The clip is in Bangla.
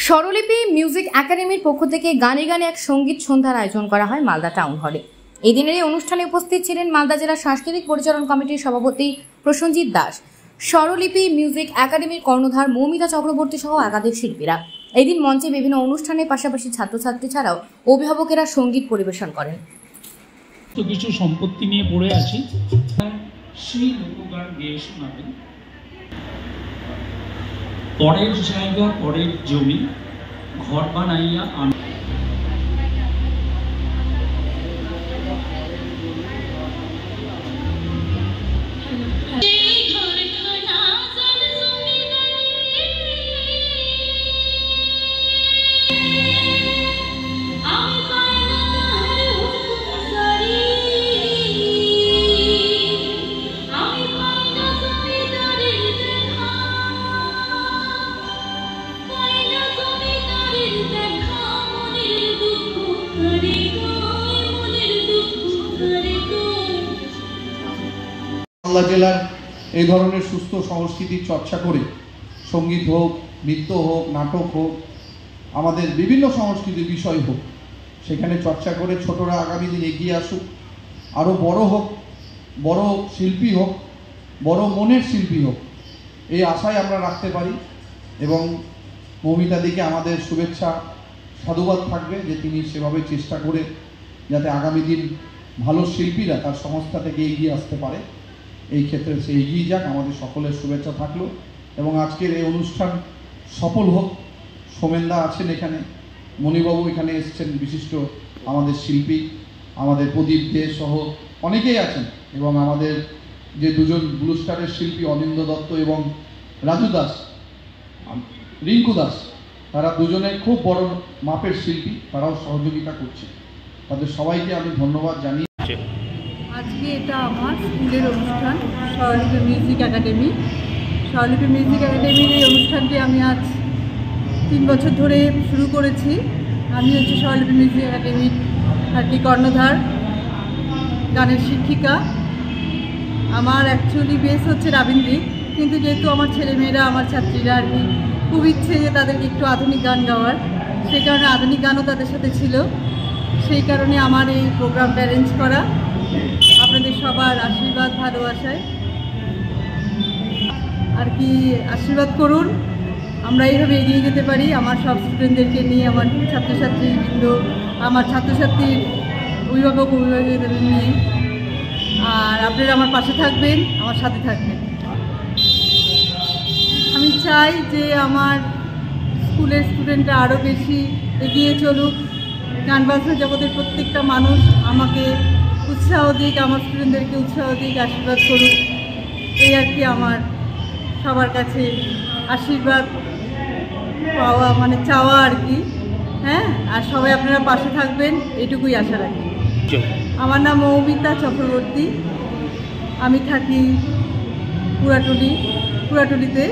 স্বরলিপি মিউজিক একাডেমির পক্ষ থেকে গানে গানে এক সঙ্গীত সন্ধ্যার আয়োজন করা হয় মালদা টাউন হলে। এই দিনের এই অনুষ্ঠানে উপস্থিত ছিলেন মালদা জেলা সাংস্কৃতিক পরিচালন কমিটির সভাপতি প্রসেনজিৎ দাস, স্বরলিপি মিউজিক একাডেমির কর্ণধার মৌমিতা চক্রবর্তী সহ একাধিক শিল্পীরা। এই দিন মঞ্চে বিভিন্ন অনুষ্ঠানের পাশাপাশি ছাত্রছাত্রী ছাড়াও অভিভাবকেরা সঙ্গীত পরিবেশন করেন। তো কিছু সম্পত্তি নিয়ে পড়ে আছি, সেই লোকগান গেয়ে শোনাবেন। পরের জায়গা পরের জমি ঘর বানাইয়া আমি মালদা জেলার এই ধরনের সুস্থ সংস্কৃতির চর্চা করে সঙ্গীত হোক, নৃত্য হোক, নাটক হোক, আমাদের বিভিন্ন সংস্কৃতির বিষয় হোক, সেখানে চর্চা করে ছোটরা আগামী দিন এগিয়ে আসুক, আরও বড় হোক, বড় শিল্পী হোক, বড় মনের শিল্পী হোক, এই আশায় আমরা রাখতে পারি। এবং মৌমিতা দিকে আমাদের শুভেচ্ছা, সাধুবাদ থাকবে যে তিনি সেভাবে চেষ্টা করে যাতে আগামী দিন ভালো শিল্পীরা তার সংস্থা থেকে এগিয়ে আসতে পারে, এই ক্ষেত্রে সে এগিয়ে যাক, আমাদের সকলের শুভেচ্ছা থাকলো। এবং আজকের এই অনুষ্ঠান সফল হোক। সোমেনদা আছেন এখানে, মণিবাবু এখানে এসছেন, বিশিষ্ট আমাদের শিল্পী, আমাদের প্রদীপ দে সহ অনেকেই আছেন। এবং আমাদের যে দুজন ব্লু স্টারের শিল্পী অনিন্দ দত্ত এবং রাজু দাস, রিঙ্কু দাস, তারা দুজনে খুব বড় মাপের শিল্পী, তারাও সহযোগিতা করছে। তাদের সবাইকে আমি ধন্যবাদ জানিয়ে আজকে এটা আমার স্কুলের অনুষ্ঠান, স্বরলিপি মিউজিক একাডেমি। স্বরলিপি মিউজিক একাডেমির এই অনুষ্ঠানটি আমি আজ 3 বছর ধরে শুরু করেছি। আমি হচ্ছে স্বরলিপি মিউজিক একাডেমির একটি কর্ণধার, গানের শিক্ষিকা। আমার অ্যাকচুয়ালি বেস হচ্ছে রাবীন্দ্রিক, কিন্তু যেহেতু আমার ছেলেমেয়েরা, আমার ছাত্রীরা আর কি খুব ইচ্ছে যে তাদেরকে একটু আধুনিক গান গাওয়ার, সেই কারণে আধুনিক গানও তাদের সাথে ছিল। সেই কারণে আমার এই প্রোগ্রামটা অ্যারেঞ্জ করা। আপনাদের সবার আশীর্বাদ, ভালোবাসায় আর কি আশীর্বাদ করুন, আমরা এইভাবে এগিয়ে যেতে পারি। আমার সব স্টুডেন্টদেরকে নিয়ে, আমার ছাত্রছাত্রীবৃন্দ, আমার ছাত্রছাত্রীর অভিভাবক অভিভাবকদের নিয়ে, আর আপনারা আমার পাশে থাকবেন, আমার সাথে থাকবেন। আমি চাই যে আমার স্কুলের স্টুডেন্টরা আরও বেশি এগিয়ে চলুক, গান বাজনা জগতের প্রত্যেকটা মানুষ আমাকে উৎসাহ দিক, আমার স্টুডেন্টদেরকে উৎসাহ দিক, আশীর্বাদ করুক। এই আর কি আমার সবার কাছে আশীর্বাদ পাওয়া, মানে চাওয়া আর কি। হ্যাঁ, আর সবাই আপনারা পাশে থাকবেন, এটুকুই আশা রাখি। আমার নাম মৌমিতা চক্রবর্তী, আমি থাকি পুরাটুলিতে।